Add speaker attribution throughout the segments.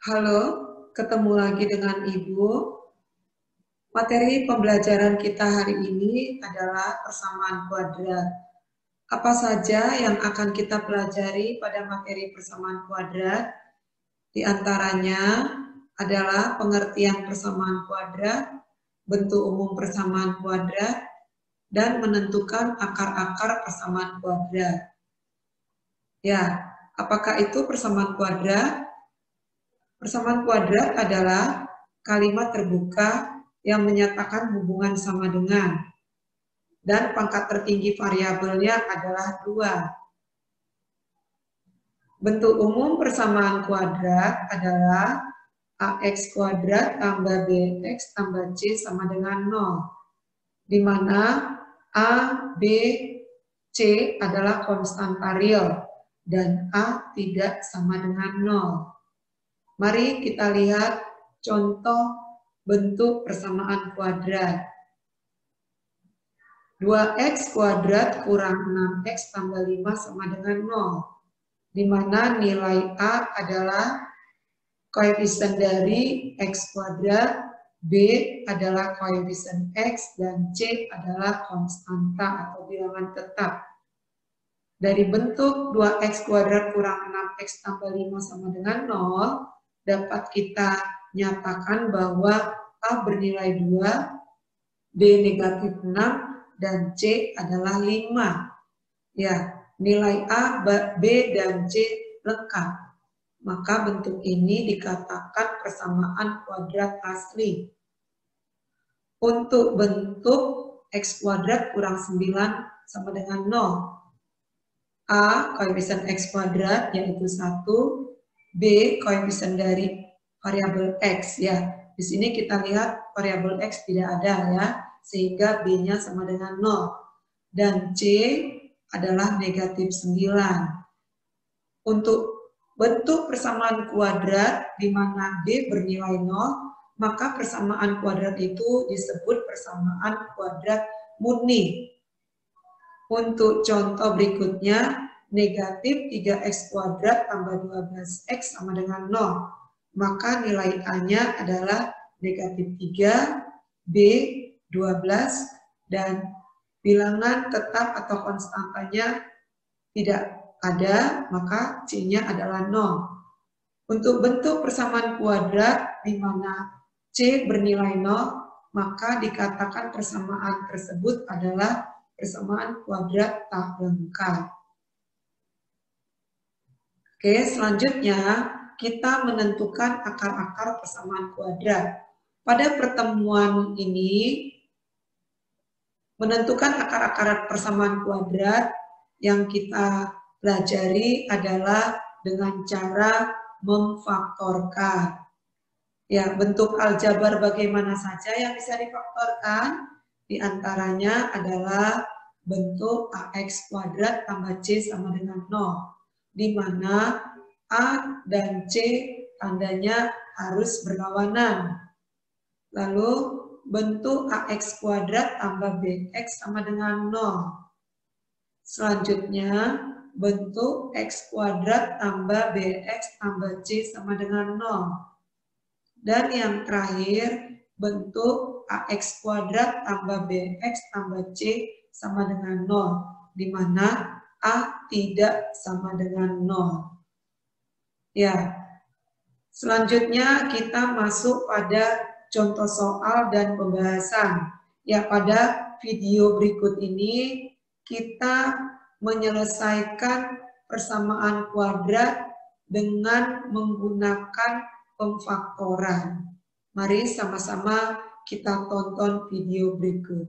Speaker 1: Halo, ketemu lagi dengan Ibu. Materi pembelajaran kita hari ini adalah persamaan kuadrat. Apa saja yang akan kita pelajari pada materi persamaan kuadrat? Di antaranya adalah pengertian persamaan kuadrat, bentuk umum persamaan kuadrat, dan menentukan akar-akar persamaan kuadrat. Ya, apakah itu persamaan kuadrat? Persamaan kuadrat adalah kalimat terbuka yang menyatakan hubungan sama dengan, dan pangkat tertinggi variabelnya adalah 2. Bentuk umum persamaan kuadrat adalah AX kuadrat tambah BX tambah C sama dengan 0, di mana A, B, C adalah konstanta real dan A tidak sama dengan 0. Mari kita lihat contoh bentuk persamaan kuadrat. 2x kuadrat kurang 6x tambah 5 sama dengan 0, di mana nilai A adalah koefisien dari x kuadrat, B adalah koefisien x, dan C adalah konstanta atau bilangan tetap. Dari bentuk 2x kuadrat kurang 6x tambah 5 sama dengan 0, dapat kita nyatakan bahwa A bernilai 2, B negatif 6, dan C adalah 5. Ya, nilai A, B, dan C lengkap. Maka bentuk ini dikatakan persamaan kuadrat asli. Untuk bentuk x kuadrat kurang 9 sama dengan 0. A koefisien x kuadrat yaitu 1, B koefisien dari variabel x ya. Di sini kita lihat variabel x tidak ada ya, sehingga B-nya sama dengan 0. Dan C adalah negatif 9. Untuk bentuk persamaan kuadrat di mana B bernilai 0, maka persamaan kuadrat itu disebut persamaan kuadrat murni. Untuk contoh berikutnya, negatif 3x kuadrat tambah 12x sama dengan 0. Maka nilai A-nya adalah negatif 3, B 12, dan bilangan tetap atau konstantanya tidak ada, maka C-nya adalah 0. Untuk bentuk persamaan kuadrat di mana C bernilai 0, maka dikatakan persamaan tersebut adalah persamaan kuadrat tak lengkap. Oke, selanjutnya kita menentukan akar-akar persamaan kuadrat. Pada pertemuan ini, menentukan akar-akar persamaan kuadrat yang kita pelajari adalah dengan cara memfaktorkan. Ya, bentuk aljabar bagaimana saja yang bisa difaktorkan? Di antaranya adalah bentuk AX kuadrat tambah C sama dengan 0, di mana A dan C tandanya harus berlawanan. Lalu bentuk AX kuadrat tambah BX sama dengan 0. Selanjutnya bentuk X kuadrat tambah BX tambah C sama dengan 0. Dan yang terakhir bentuk AX kuadrat tambah BX tambah C sama dengan 0, di mana A tidak sama dengan 0. Ya, selanjutnya kita masuk pada contoh soal dan pembahasan. Ya, pada video berikut ini kita menyelesaikan persamaan kuadrat dengan menggunakan pemfaktoran. Mari sama-sama kita tonton video berikut.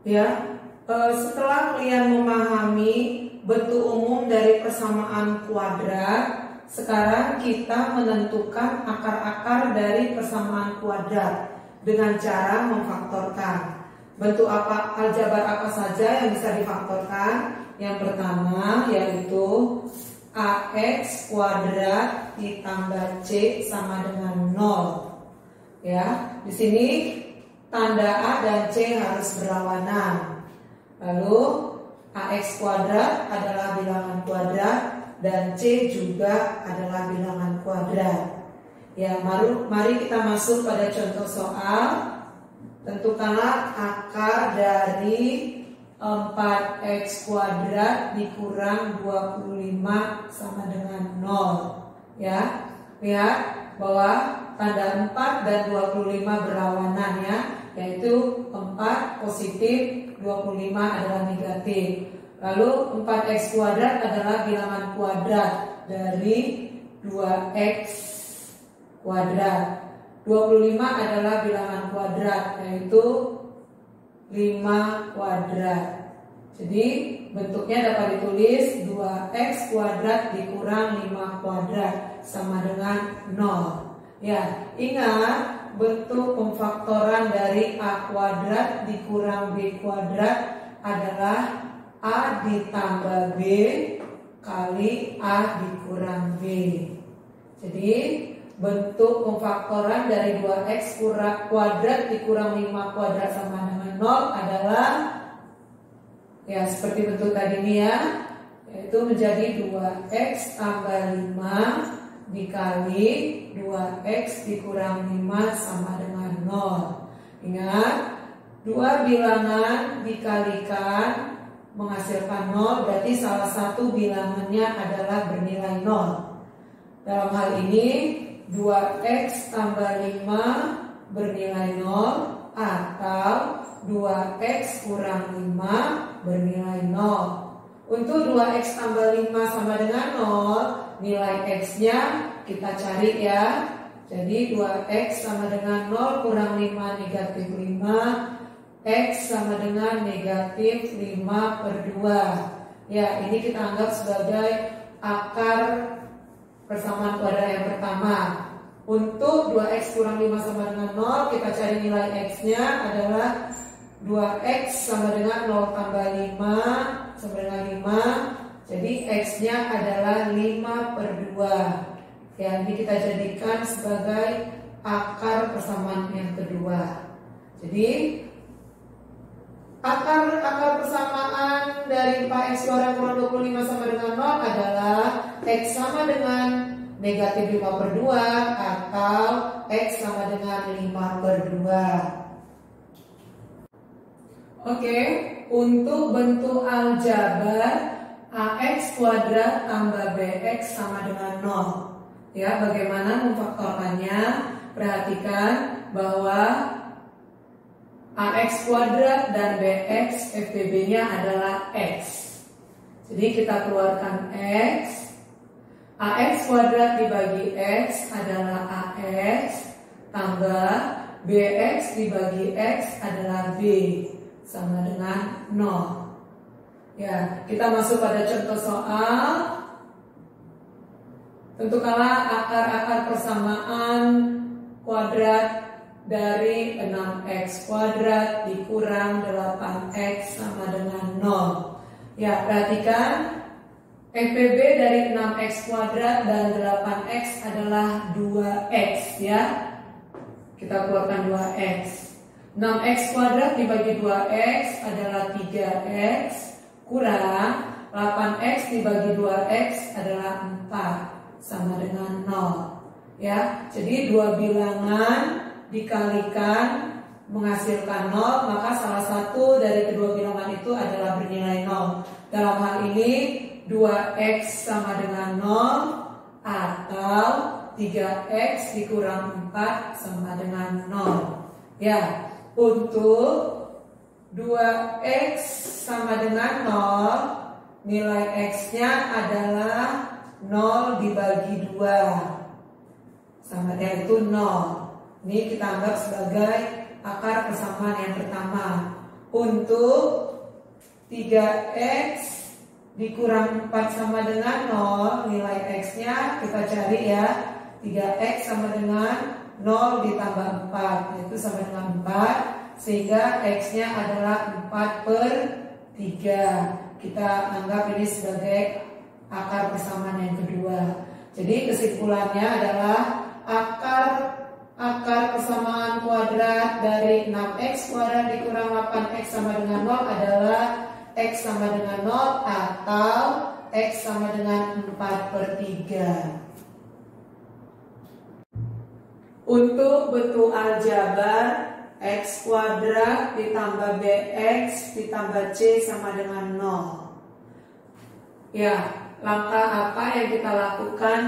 Speaker 1: Ya, setelah kalian memahami bentuk umum dari persamaan kuadrat, sekarang kita menentukan akar-akar dari persamaan kuadrat dengan cara memfaktorkan. Bentuk apa, aljabar apa saja yang bisa difaktorkan? Yang pertama yaitu AX kuadrat ditambah C sama dengan 0. Ya, di sini tanda A dan C harus berlawanan. Lalu AX kuadrat adalah bilangan kuadrat dan C juga adalah bilangan kuadrat. Ya, mari kita masuk pada contoh soal. Tentukanlah akar dari 4x kuadrat dikurang 25 sama dengan 0. Ya, lihat bahwa tanda 4 dan 25 berlawanan ya, yaitu 4 positif, 25 adalah negatif. Lalu 4x kuadrat adalah bilangan kuadrat dari 2x kuadrat. 25 adalah bilangan kuadrat, yaitu 5 kuadrat. Jadi bentuknya dapat ditulis 2x kuadrat dikurang 5 kuadrat sama dengan 0. Ya, ingat bentuk pemfaktoran dari A kuadrat dikurang B kuadrat adalah A ditambah B kali A dikurang B. Jadi bentuk pemfaktoran dari 2x kuadrat dikurang 5 kuadrat sama dengan 0 adalah ya seperti bentuk tadi ini ya, yaitu menjadi 2x tambah 5 dikali 2x dikurang 5 sama dengan 0. Ingat, dua bilangan dikalikan menghasilkan 0, berarti salah satu bilangannya adalah bernilai 0. Dalam hal ini 2x tambah 5 bernilai 0 atau 2x kurang 5 bernilai 0. Untuk 2x tambah 5 sama dengan 0, nilai x-nya kita cari ya. Jadi 2x sama dengan 0 kurang 5 negatif 5, x sama dengan negatif 5 per 2. Ya, ini kita anggap sebagai akar persamaan kuadrat yang pertama. Untuk 2x kurang 5 sama dengan 0, kita cari nilai x-nya adalah 2x sama dengan 0 tambah 5 sama dengan 5. Jadi x-nya adalah 5 per 2. Ya, ini kita jadikan sebagai akar persamaan yang kedua. Jadi akar persamaan dari 4x kuadrat kurang 25 sama dengan 0 adalah x sama dengan negatif 5 per 2 atau x sama dengan 5 per 2. Oke, untuk bentuk aljabar ax kuadrat tambah bx sama dengan 0. Ya, bagaimana memfaktorkannya? Perhatikan bahwa ax kuadrat dan bx FBB-nya adalah x. Jadi kita keluarkan x. Ax kuadrat dibagi x adalah ax tambah bx dibagi x adalah b sama dengan 0. Ya, kita masuk pada contoh soal. Tentukanlah akar-akar persamaan kuadrat dari 6x kuadrat dikurang 8x sama dengan 0. Ya, perhatikan FBB dari 6x kuadrat dan 8x adalah 2x ya. Kita keluarkan 2x. 6x kuadrat dibagi 2x adalah 3x kurang 8x dibagi 2x adalah 4 sama dengan 0. Ya, jadi dua bilangan dikalikan menghasilkan 0, maka salah satu dari kedua bilangan itu adalah bernilai 0. Dalam hal ini 2x sama dengan 0 atau 3x dikurang 4 sama dengan 0. Ya, untuk 2x sama dengan 0, nilai x-nya adalah 0 dibagi 2 sama yaitu 0. Ini kita anggap sebagai akar persamaan yang pertama. Untuk 3x dikurang 4 sama dengan 0, nilai x-nya kita cari ya. 3x sama dengan 0 ditambah 4, yaitu sama dengan 4, sehingga x-nya adalah 4 per 3. Kita anggap ini sebagai akar persamaan yang kedua. Jadi kesimpulannya adalah akar persamaan kuadrat dari 6x kuadrat dikurang 8x sama dengan 0 adalah X sama dengan 0 atau X sama dengan 4/3. Untuk bentuk aljabar, X kuadrat ditambah BX ditambah C sama dengan 0. Ya, langkah apa yang kita lakukan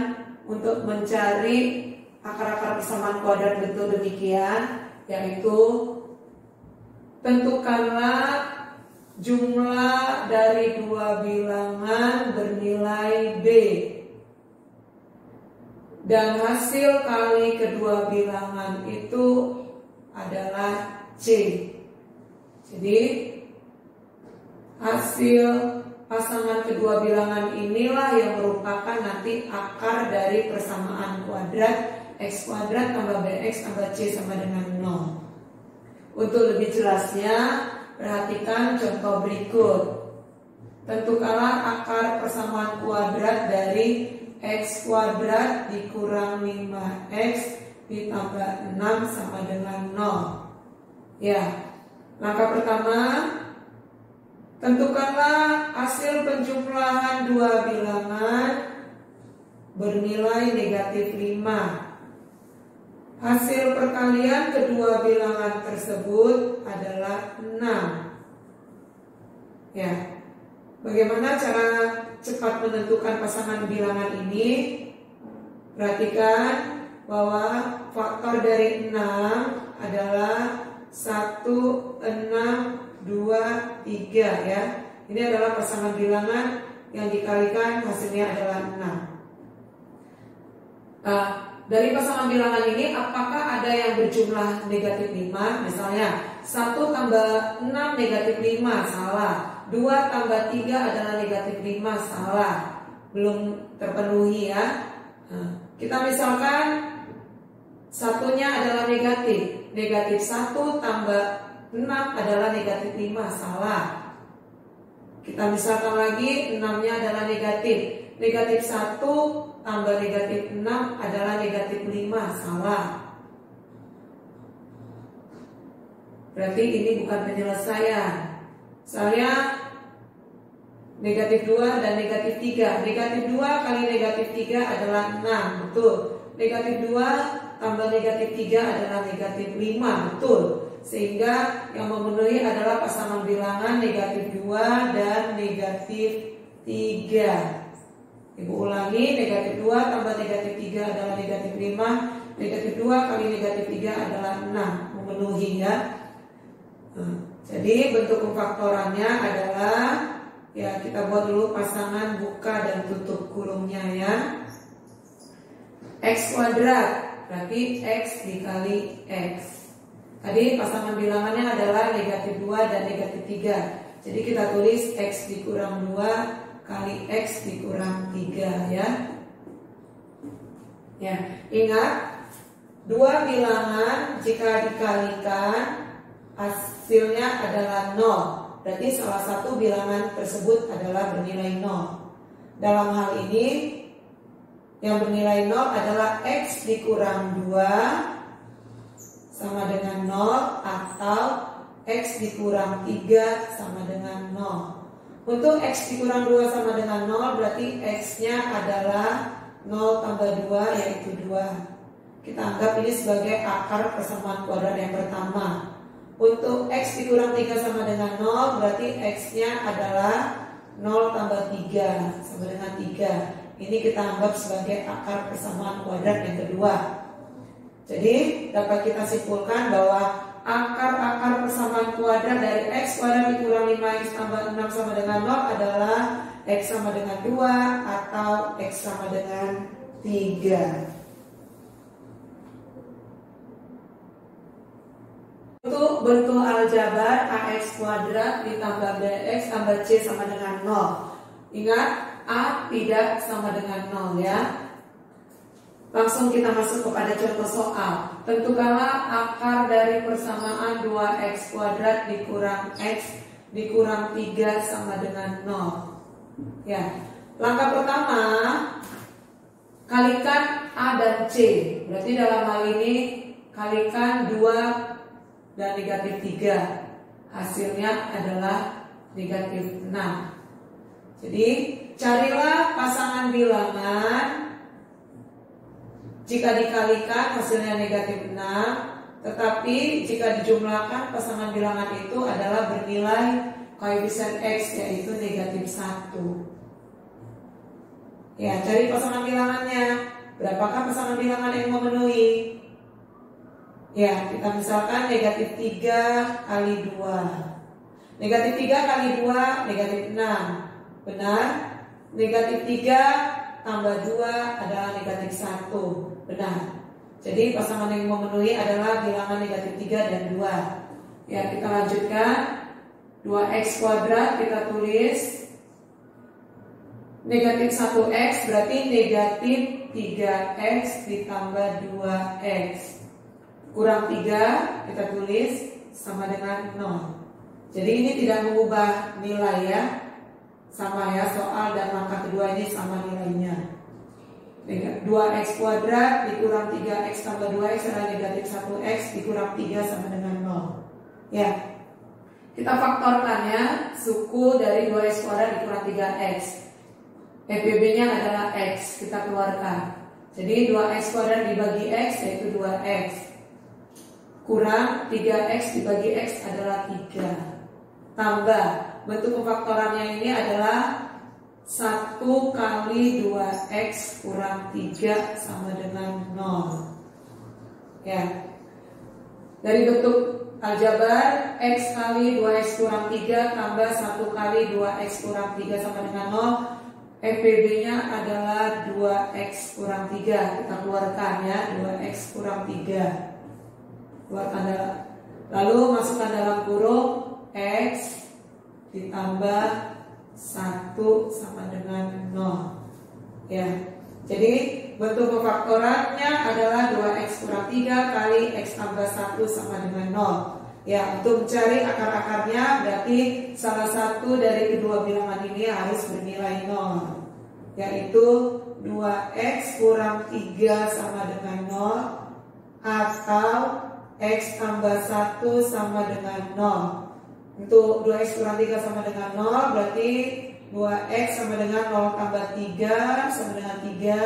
Speaker 1: untuk mencari akar-akar persamaan kuadrat bentuk demikian? Yaitu tentukanlah jumlah dari dua bilangan bernilai B dan hasil kali kedua bilangan itu adalah C. Jadi hasil pasangan kedua bilangan inilah yang merupakan nanti akar dari persamaan kuadrat X kuadrat tambah BX tambah C sama dengan 0. Untuk lebih jelasnya, perhatikan contoh berikut. Tentukanlah akar persamaan kuadrat dari X kuadrat dikurang 5X ditambah 6 sama dengan 0. Ya, langkah pertama, tentukanlah hasil penjumlahan dua bilangan bernilai negatif 5. Hasil perkalian kedua bilangan tersebut adalah 6. Ya, bagaimana cara cepat menentukan pasangan bilangan ini? Perhatikan bahwa faktor dari 6 adalah 1, 6, 2, 3 ya. Ini adalah pasangan bilangan yang dikalikan hasilnya adalah 6. Dari pasangan bilangan ini apakah ada yang berjumlah negatif 5? Misalnya 1 tambah 6 negatif 5, salah. 2 tambah 3 adalah negatif 5, salah. Belum terpenuhi ya. Kita misalkan satunya adalah negatif. Negatif 1 tambah 6 adalah negatif 5, salah. Kita misalkan lagi 6-nya adalah negatif. Negatif 1 tambah negatif 6 adalah negatif 5, salah. Berarti ini bukan penyelesaian. Misalnya negatif 2 dan negatif 3. Negatif 2 kali negatif 3 adalah 6, betul. Negatif 2 tambah negatif 3 adalah negatif 5, betul. Sehingga yang memenuhi adalah pasangan bilangan negatif 2 dan negatif 3. Ibu ulangi, negatif 2 tambah negatif 3 adalah negatif 5. Negatif 2 kali negatif 3 adalah 6. Memenuhi ya. Jadi bentuk pemfaktorannya adalah, ya kita buat dulu pasangan buka dan tutup kurungnya ya. X kuadrat, berarti X dikali X. Tadi pasangan bilangannya adalah negatif 2 dan negatif 3. Jadi kita tulis X dikurang 2 kali X dikurang 3 ya. Ya, ingat dua bilangan jika dikalikan hasilnya adalah 0. Berarti salah satu bilangan tersebut adalah bernilai 0. Dalam hal ini yang bernilai 0 adalah X dikurang 2 sama dengan 0 atau X dikurang 3 sama dengan 0. Untuk X dikurang 2 sama dengan 0 berarti X-nya adalah 0 tambah 2 yaitu 2. Kita anggap ini sebagai akar persamaan kuadrat yang pertama. Untuk X dikurang 3 sama dengan 0 berarti X-nya adalah 0 tambah 3 sama dengan 3. Ini kita anggap sebagai akar persamaan kuadrat yang kedua. Jadi dapat kita simpulkan bahwa akar-akar persamaan kuadrat dari X kuadrat dikurang 5X tambah 6 sama dengan 0 adalah X sama dengan 2 atau X sama dengan 3. Untuk bentuk aljabar AX kuadrat ditambah BX tambah C sama dengan 0. Ingat, A tidak sama dengan 0 ya. Langsung kita masuk kepada contoh soal. Tentukanlah akar dari persamaan 2X kuadrat dikurang X dikurang 3 sama dengan 0. Ya, langkah pertama kalikan A dan C. Berarti dalam hal ini kalikan 2 dan negatif 3. Hasilnya adalah negatif 6. Jadi carilah pasangan bilangan jika dikalikan hasilnya negatif 6, tetapi jika dijumlahkan pasangan bilangan itu adalah bernilai koefisien X yaitu negatif 1. Ya, cari pasangan bilangannya. Berapakah pasangan bilangan yang memenuhi? Ya, kita misalkan negatif 3 kali 2. Negatif 3 kali 2, negatif 6. Benar? Negatif 3 tambah 2 adalah negatif 1. Benar. Jadi pasangan yang memenuhi adalah bilangan negatif 3 dan 2. Ya, kita lanjutkan. 2x kuadrat kita tulis negatif 1x berarti negatif 3x ditambah 2x kurang 3 kita tulis sama dengan 0. Jadi ini tidak mengubah nilai ya, sama ya, soal dan langkah kedua ini sama nilainya. 2x kuadrat dikurang 3x tambah 2x adalah negatif 1x dikurang 3 sama dengan 0. Ya, kita faktorkan ya, suku dari 2x kuadrat dikurang 3x. FBB-nya adalah x, kita keluarkan. Jadi 2x kuadrat dibagi x yaitu 2x. Kurang 3x dibagi x adalah 3. Tambah, bentuk pemfaktorannya ini adalah 1 kali 2x kurang 3 sama dengan 0. Ya. Dari bentuk aljabar, x kali 2x kurang 3 tambah 1 kali 2x kurang 3 sama dengan 0. FBB-nya adalah 2x kurang 3. Kita keluarkan ya, 2x kurang 3. Keluarkan lalu masukkan dalam kurung x ditambah 1 sama dengan 0. Ya. Jadi bentuk pemfaktorannya adalah 2x kurang 3 kali x tambah 1 sama dengan 0. Ya, untuk mencari akar-akarnya berarti salah satu dari kedua bilangan ini harus bernilai 0, yaitu 2x kurang 3 sama dengan 0 atau x tambah 1 sama dengan 0. Untuk 2x kurang 3 sama dengan 0 berarti 2x sama dengan 0 tambah 3 sama dengan 3.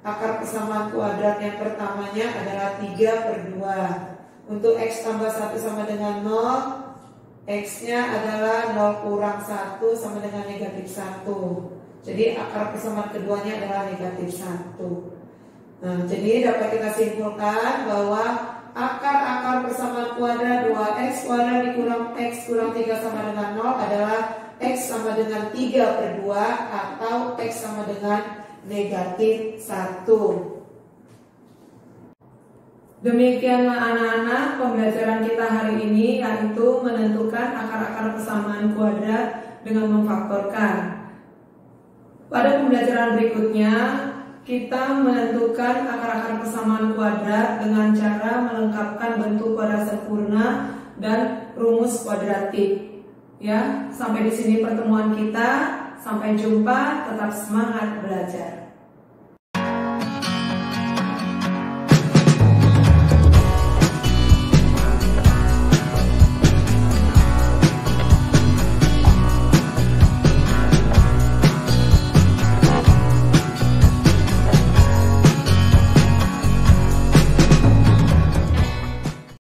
Speaker 1: Akar persamaan kuadrat yang pertamanya adalah 3/2. Untuk x tambah 1 sama dengan 0, x-nya adalah 0 kurang 1 sama dengan negatif 1. Jadi akar persamaan keduanya adalah negatif 1. Nah, jadi dapat kita simpulkan bahwa akar-akar persamaan kuadrat 2x kuadrat dikurang x kurang 3 sama dengan 0 adalah x sama dengan 3/2 atau x sama dengan negatif 1. Demikianlah anak-anak pembelajaran kita hari ini, yaitu menentukan akar-akar persamaan kuadrat dengan memfaktorkan. Pada pembelajaran berikutnya kita menentukan akar-akar persamaan kuadrat dengan cara melengkapkan bentuk kuadrat sempurna dan rumus kuadratik. Ya, sampai di sini pertemuan kita. Sampai jumpa, tetap semangat belajar.